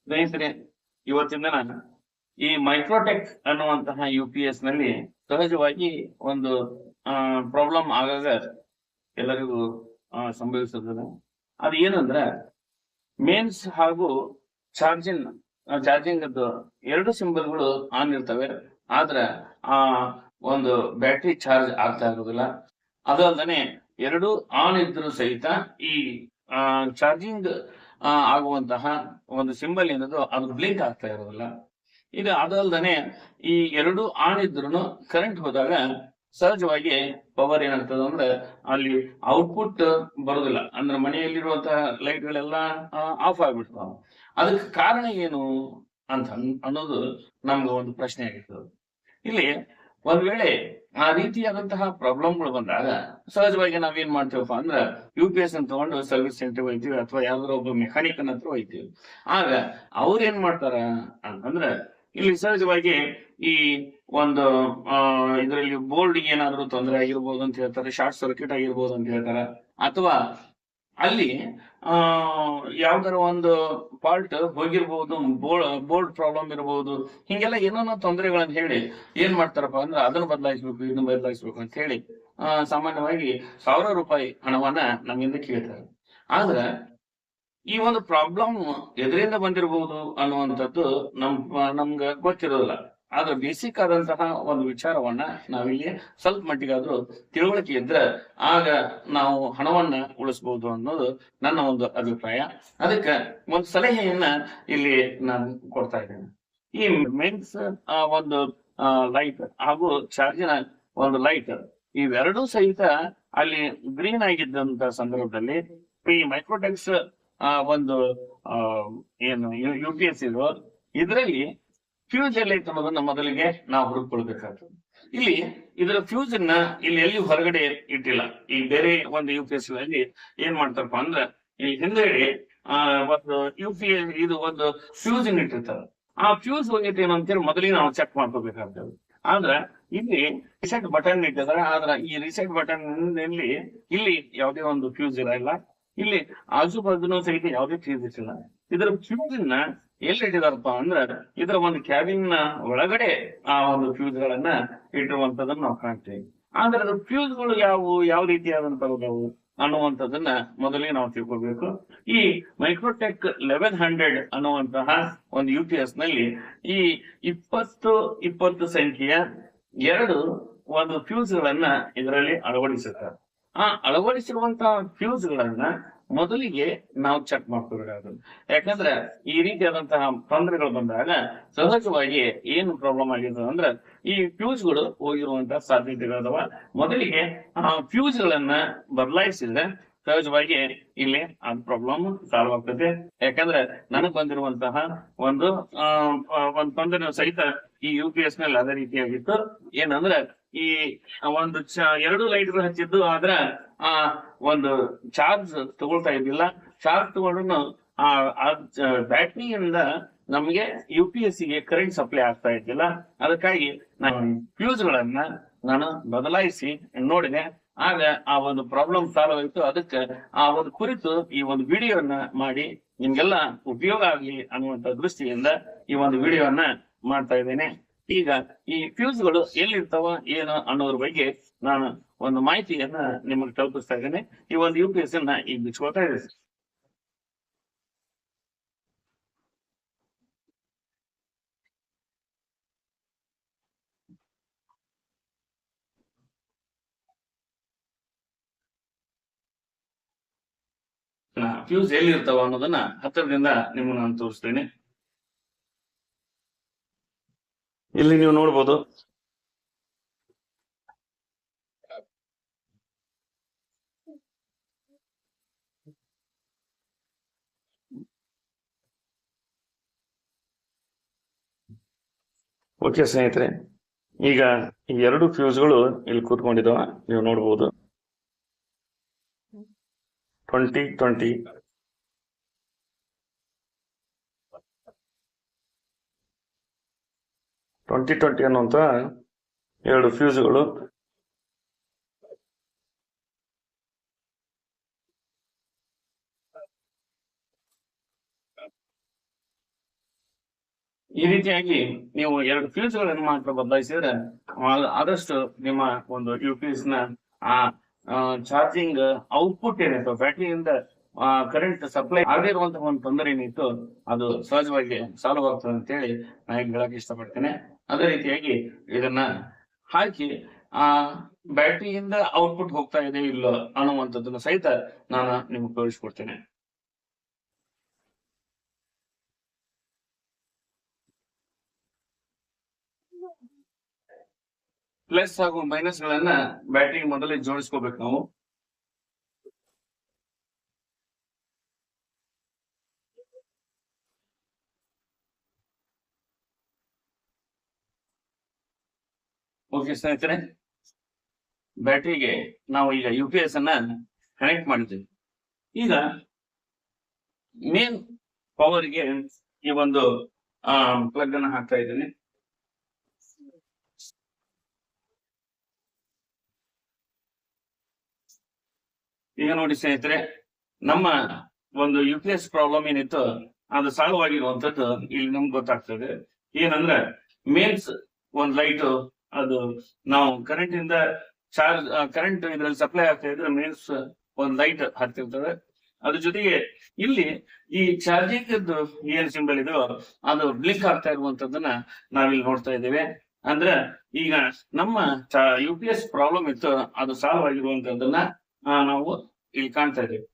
ಸ್ನೇಹಿತರೆ, ಇವತ್ತಿನ ದಿನ ಈ ಮೈಕ್ರೋಟೆಕ್ ಅನ್ನುವಂತಹ UPS ನಲ್ಲಿ ಸಹಜವಾಗಿ ಒಂದು ಪ್ರಾಬ್ಲಮ್ ಆಗಾಗ ಎಲ್ಲರಿಗೂ ಸಂಭವಿಸುತ್ತದೆ. ಅದು ಏನಂದ್ರೆ ಮೇನ್ಸ್ ಹಾಗೂ ಚಾರ್ಜಿಂಗ್ ಚಾರ್ಜಿಂಗ್ ಎರಡು ಸಿಂಬಲ್ಗಳು ಆನ್ ಇರ್ತವೆ, ಆದ್ರೆ ಆ ಒಂದು ಬ್ಯಾಟ್ರಿ ಚಾರ್ಜ್ ಆಗ್ತಾ ಇರೋದಿಲ್ಲ. ಅದಲ್ಲದೆ ಎರಡು ಆನ್ ಇದ್ರೂ ಸಹಿತ ಈ ಚಾರ್ಜಿಂಗ್ ಆಗುವಂತಹ ಒಂದು ಸಿಂಬಲ್ ಏನದು ಅದು ಬ್ಲಿಂಕ್ ಆಗ್ತಾ ಇರೋದಿಲ್ಲ. ಇದು ಅದಲ್ದನೆ ಈ ಎರಡು ಆನ್ ಇದ್ರು ಕರೆಂಟ್ ಹೋದಾಗ ಸಹಜವಾಗಿ ಪವರ್ ಏನಾಗ್ತದೆ ಅಂದ್ರೆ ಅಲ್ಲಿ ಔಟ್ಪುಟ್ ಬರೋದಿಲ್ಲ, ಅಂದ್ರೆ ಮನೆಯಲ್ಲಿರುವಂತಹ ಲೈಟ್ ಗಳೆಲ್ಲ ಆಫ್ ಆಗ್ಬಿಡ್ತಾವ. ಅದಕ್ಕೆ ಕಾರಣ ಏನು ಅಂತ ಅನ್ನೋದು ನಮ್ಗೆ ಒಂದು ಪ್ರಶ್ನೆ ಆಗಿರ್ತದೆ. ಇಲ್ಲಿ ಒಂದ್ ವೇಳೆ ಆ ರೀತಿಯಾದಂತಹ ಪ್ರಾಬ್ಲಮ್ಗಳು ಬಂದಾಗ ಸಹಜವಾಗಿ ನಾವೇನ್ ಮಾಡ್ತೀವಪ್ಪ ಅಂದ್ರೆ UPS ಅನ್ನು ತಗೊಂಡು ಸರ್ವಿಸ್ ಸೆಂಟರ್ ಹೋಗ್ತೀವಿ ಅಥವಾ ಯಾವ್ದಾರ ಒಬ್ಬ ಮೆಕ್ಯಾನಿಕ್ ಹತ್ರ ಹೋಗ್ತೀವಿ. ಆಗ ಅವ್ರ ಏನ್ ಮಾಡ್ತಾರ ಅಂತಂದ್ರೆ ಇಲ್ಲಿ ಸಹಜವಾಗಿ ಈ ಒಂದು ಇದರಲ್ಲಿ ಬೋರ್ಡ್ ಏನಾದ್ರು ತೊಂದರೆ ಆಗಿರ್ಬೋದು ಅಂತ ಹೇಳ್ತಾರೆ, ಶಾರ್ಟ್ ಸರ್ಕ್ಯೂಟ್ ಆಗಿರ್ಬೋದು ಅಂತ ಹೇಳ್ತಾರೆ, ಅಥವಾ ಅಲ್ಲಿ ಯಾವ್ದಾರ ಒಂದು ಫಾಲ್ಟ್ ಹೋಗಿರ್ಬೋದು, ಬೋರ್ಡ್ ಪ್ರಾಬ್ಲಮ್ ಇರಬಹುದು. ಹಿಂಗೆಲ್ಲ ಏನೋ ತೊಂದರೆಗಳನ್ನ ಹೇಳಿ ಏನ್ ಮಾಡ್ತಾರಪ್ಪ ಅಂದ್ರೆ ಅದನ್ನ ಬದಲಾಯಿಸ್ಬೇಕು ಇದನ್ನ ಬದಲಾಯಿಸ್ಬೇಕು ಅಂತ ಹೇಳಿ ಸಾಮಾನ್ಯವಾಗಿ ₹1000 ಹಣವನ್ನ ನಮ್ಮಿಂದ ಕೇಳ್ತಾರೆ. ಆದ್ರೆ ಈ ಒಂದು ಪ್ರಾಬ್ಲಮ್ ಎದರಿಂದ ಬಂದಿರಬಹುದು ಅನ್ನುವಂಥದ್ದು ನಮ್ಗೆ ಗೊತ್ತಿರೋದಿಲ್ಲ. ಆದ್ರೆ ಬೇಸಿಕ್ ಆದಂತಹ ಒಂದು ವಿಚಾರವನ್ನ ನಾವಿಲ್ಲಿ ಸ್ವಲ್ಪ ಮಟ್ಟಿಗಾದ್ರೂ ತಿಳುವಳಿಕೆ ಇದ್ರೆ ಆಗ ನಾವು ಹಣವನ್ನ ಉಳಿಸಬಹುದು ಅನ್ನೋದು ನನ್ನ ಒಂದು ಅಭಿಪ್ರಾಯ. ಅದಕ್ಕೆ ಒಂದು ಸಲಹೆಯನ್ನ ಇಲ್ಲಿ ನಾನು ಕೊಡ್ತಾ ಇದ್ದೇನೆ. ಈ ಮೇನ್ಸ್ ಒಂದು ಲೈಟ್ ಹಾಗೂ ಚಾರ್ಜಿನ ಒಂದು ಲೈಟ್ ಇವೆರಡೂ ಸಹಿತ ಅಲ್ಲಿ ಗ್ರೀನ್ ಆಗಿದ್ದಂತ ಸಂದರ್ಭದಲ್ಲಿ ಈ ಮೈಕ್ರೋಟೆಕ್ಸ್ ಒಂದು ಏನು UPS ಇರೋ ಇದರಲ್ಲಿ ಫ್ಯೂಸ್ ಎಲ್ಲ ಐತೆ ಅನ್ನೋದನ್ನ ಮೊದಲಿಗೆ ನಾವು ಹುಡುಕೊಳ್ಬೇಕಾಗ್ತದೆ. ಇಲ್ಲಿ ಇದರ ಫ್ಯೂಸ್ ಅನ್ನ ಇಲ್ಲಿ ಎಲ್ಲಿ ಹೊರಗಡೆ ಇಟ್ಟಿಲ್ಲ. ಈ ಬೇರೆ ಒಂದು UPS ಗಳಲ್ಲಿ ಏನ್ ಮಾಡ್ತಾರಪ್ಪ ಅಂದ್ರೆ ಈ ಹಿಂದೆಗಡೆ ಒಂದು UPS ಇದು ಒಂದು ಫ್ಯೂಸ್ ಅನ್ನ ಇಟ್ಟಿರ್ತಾರೆ. ಆ ಫ್ಯೂಸ್ ಹೋಗೈತೆ ಏನು ಅಂತೇಳಿ ಮೊದಲಿಗೆ ನಾವು ಚೆಕ್ ಮಾಡ್ಕೋಬೇಕಾಗ್ತದೆ. ಆದ್ರೆ ಇಲ್ಲಿ ರಿಸೆಟ್ ಬಟನ್ ಇಟ್ಟಿದ್ದಾರೆ, ಆದ್ರೆ ಈ ರಿಸೆಟ್ ಬಟನ್ ಇಲ್ಲಿ ಯಾವುದೇ ಒಂದು ಫ್ಯೂಸ್ ಇರಲ್ಲ. ಇಲ್ಲಿ ಆಜು ಬಾಜುನು ಸಹಿತ ಯಾವುದೇ ಫ್ಯೂಸ್ ಇಲ್ಲ. ಇದರ ಫ್ಯೂಸ್ ಅನ್ನ ಎಲ್ಲಿ ಇಟ್ಟಿದಾರಪ್ಪ ಅಂದ್ರೆ ಇದರ ಒಂದು ಕ್ಯಾಬಿನ್ ಒಳಗಡೆ ಆ ಒಂದು ಫ್ಯೂಸ್ ಗಳನ್ನ ಇಟ್ಟಿರುವಂತದನ್ನ ನಾವು ಕಾಣ್ತೇವೆ. ಆದ್ರೆ ಅದ್ರ ಫ್ಯೂಸ್ಗಳು ಯಾವ ರೀತಿಯಾದಂತವು ಅನ್ನುವಂಥದ್ದನ್ನ ಮೊದಲಿಗೆ ನಾವು ತಿಳ್ಕೊಳ್ಬೇಕು. ಈ ಮೈಕ್ರೋಟೆಕ್ 1100 ಅನ್ನುವಂತಹ ಒಂದು UPS ನಲ್ಲಿ ಈ 20 ಸಂಖ್ಯೆಯ ಎರಡು ಒಂದು ಫ್ಯೂಸ್ ಗಳನ್ನ ಇದರಲ್ಲಿ ಅಳವಡಿಸುತ್ತಾರೆ. ಆ ಅಳವಡಿಸಿರುವಂತಹ ಫ್ಯೂಸ್ ಗಳನ್ನ ಮೊದಲಿಗೆ ನಾವು ಚೆಕ್ ಮಾಡ್ಕೋಬೇಕಾಗುತ್ತೆ. ಯಾಕಂದ್ರೆ ಈ ರೀತಿಯಾದಂತಹ ತೊಂದರೆಗಳು ಬಂದಾಗ ಸಹಜವಾಗಿ ಏನು ಪ್ರಾಬ್ಲಮ್ ಆಗಿರ್ತದೆ ಅಂದ್ರೆ ಈ ಫ್ಯೂಸ್ಗಳು ಹೋಗಿರುವಂತಹ ಸಾಧ್ಯತೆಗಳದವ. ಮೊದಲಿಗೆ ಆ ಫ್ಯೂಸ್ ಗಳನ್ನ ಬದಲಾಯಿಸಿದ್ರೆ ಸಹಜವಾಗಿ ಇಲ್ಲಿ ಆ ಪ್ರಾಬ್ಲಮ್ ಸಾಲ್ವ್ ಆಗ್ತದೆ. ಯಾಕಂದ್ರೆ ನನಗ್ ಬಂದಿರುವಂತಹ ಒಂದು ತೊಂದರೆ ಸಹಿತ ಈ UPS ನಲ್ಲಿ ಅದೇ ರೀತಿಯಾಗಿತ್ತು. ಏನಂದ್ರೆ ಈ ಒಂದು ಎರಡು ಲೈಟ್ಗಳು ಹಚ್ಚಿದ್ದು ಆದ್ರ ಆ ಒಂದು ಚಾರ್ಜ್ ತಗೊಳ್ತಾ ಇದ್ದಿಲ್ಲ. ಚಾರ್ಜ್ ತಗೊಂಡ್ರು ಆ ಬ್ಯಾಟ್ರಿಯಿಂದ ನಮ್ಗೆ UPS ಗೆ ಕರೆಂಟ್ ಸಪ್ಲೈ ಆಗ್ತಾ ಇದ್ದಿಲ್ಲ. ಅದಕ್ಕಾಗಿ ನಾನು ಫ್ಯೂಸ್ ಗಳನ್ನ ನಾನು ಬದಲಾಯಿಸಿ ನೋಡಿದೆ. ಆಗ ಆ ಒಂದು ಪ್ರಾಬ್ಲಮ್ ಸಾಲ್ವ್ ಆಯಿತು. ಅದಕ್ಕೆ ಆ ಒಂದು ಕುರಿತು ಈ ಒಂದು ವಿಡಿಯೋನ ಮಾಡಿ ನಿಮ್ಗೆಲ್ಲ ಉಪಯೋಗ ಆಗಲಿ ಅನ್ನುವಂತ ದೃಷ್ಟಿಯಿಂದ ಈ ಒಂದು ವಿಡಿಯೋನ ಮಾಡ್ತಾ ಇದ್ದೇನೆ. ಈಗ ಈ ಫ್ಯೂಸ್ಗಳು ಎಲ್ಲಿರ್ತಾವ ಏನು ಅನ್ನೋದ್ರ ಬಗ್ಗೆ ನಾನು ಒಂದು ಮಾಹಿತಿಯನ್ನ ನಿಮಗೆ ತಲುಪಿಸ್ತಾ ಇದ್ದೇನೆ. ಈ ಒಂದು UPS ಅನ್ನ ಈಗ ಬಿಚ್ಕೊಳ್ತಾ ಇದ್ದೇನೆ. ಫ್ಯೂಸ್ ಎಲ್ಲಿರ್ತಾವ ಅನ್ನೋದನ್ನ ಹತ್ತಿರದಿಂದ ನಿಮ್ಗೆ ನಾನು ತೋರಿಸ್ತೇನೆ. ಇಲ್ಲಿ ನೀವು ನೋಡ್ಬೋದು, ಓಕೆ ಸ್ನೇಹಿತರೆ, ಈಗ ಈ ಎರಡು ಫ್ಯೂಸ್ಗಳು ಇಲ್ಲಿ ಕೂತ್ಕೊಂಡಿದ್ದಾವ. ನೀವು ನೋಡ್ಬೋದು 2020 ಅನ್ನುವಂತ ಎರಡು ಫ್ಯೂಸ್ಗಳು ಈ ರೀತಿಯಾಗಿ ನೀವು 2 ಫ್ಯೂಸ್ ಗಳನ್ನು ಮಾತ್ರ ಬದಲಾಯಿಸಿದ್ರೆ ಆದಷ್ಟು ನಿಮ್ಮ ಒಂದು UPS ನ ಆ ಚಾರ್ಜಿಂಗ್ ಔಟ್ಪುಟ್ ಏನಿತ್ತು ಬ್ಯಾಟರಿಯಿಂದ ಕರೆಂಟ್ ಸಪ್ಲೈ ಆಗದಿರುವಂತಹ ಒಂದು ತೊಂದರೆ ಏನಿತ್ತು ಅದು ಸಹಜವಾಗಿ ಸಾಲ್ವ್ ಆಗ್ತದೆ ಅಂತ ಹೇಳಿ ನಾನು ಹೇಳಕ್ ಇಷ್ಟಪಡ್ತೇನೆ. ಅದೇ ರೀತಿಯಾಗಿ ಇದನ್ನ ಹಾಕಿ ಬ್ಯಾಟರಿಯಿಂದ ಔಟ್ಪುಟ್ ಹೋಗ್ತಾ ಇದೆ ಇಲ್ಲ ಅನ್ನುವಂಥದ್ದನ್ನು ಸಹಿತ ನಾನು ನಿಮ್ಗೆ ತೋರಿಸ್ಕೊಡ್ತೇನೆ. ಪ್ಲಸ್ ಹಾಗೂ ಮೈನಸ್ ಗಳನ್ನ ಬ್ಯಾಟರಿಗೆ ಮೊದಲೇ ಜೋಡಿಸ್ಕೋಬೇಕು ನಾವು. ಓಕೆ ಸ್ನೇಹಿತರೆ, ಬ್ಯಾಟರಿಗೆ ನಾವು ಈಗ UPS ಅನ್ನ ಕನೆಕ್ಟ್ ಮಾಡಿದ್ದೀವಿ. ಈಗ ಮೇನ್ ಪವರ್ಗೆ ಈ ಒಂದು ಪ್ಲಗ್ ಅನ್ನ ಹಾಕ್ತಾ ಇದ್ದೀನಿ. ಈಗ ನೋಡಿ ಸ್ನೇಹಿತರೆ, ನಮ್ಮ ಒಂದು UPS ಪ್ರಾಬ್ಲಮ್ ಏನಿತ್ತು ಅದು ಸಾಲ್ವ್ ಆಗಿರುವಂತದ್ದು ಇಲ್ಲಿ ನಮ್ಗೆ ಗೊತ್ತಾಗ್ತದೆ. ಏನಂದ್ರೆ ಮೇನ್ಸ್ ಒಂದ್ ಲೈಟ್ ಅದು ನಾವು ಕರೆಂಟ್ ಇಂದ ಕರೆಂಟ್ ಇದ್ರಲ್ಲಿ ಸಪ್ಲೈ ಆಗ್ತಾ ಇದ್ರೆ ಮೇನ್ಸ್ ಒಂದ್ ಲೈಟ್ ಹತ್ತಿರ್ತದೆ. ಅದ್ರ ಜೊತೆಗೆ ಇಲ್ಲಿ ಈ ಚಾರ್ಜಿಂಗ್ ಏನ್ ಸಿಂಬಲ್ ಇದೆಯೋ ಅದು ಬ್ಲಿಂಕ್ ಆಗ್ತಾ ಇರುವಂತದ್ದನ್ನ ನಾವಿಲ್ಲಿ ನೋಡ್ತಾ ಇದ್ದೇವೆ. ಅಂದ್ರೆ ಈಗ ನಮ್ಮ UPS ಪ್ರಾಬ್ಲಮ್ ಇತ್ತು ಅದು ಸಾಲ್ವ್ ಆಗಿರುವಂತದ್ದನ್ನ ನಾವು ಇಲ್ಲಿ ಕಾಣ್ತಾ ಇದ್ದೇವೆ.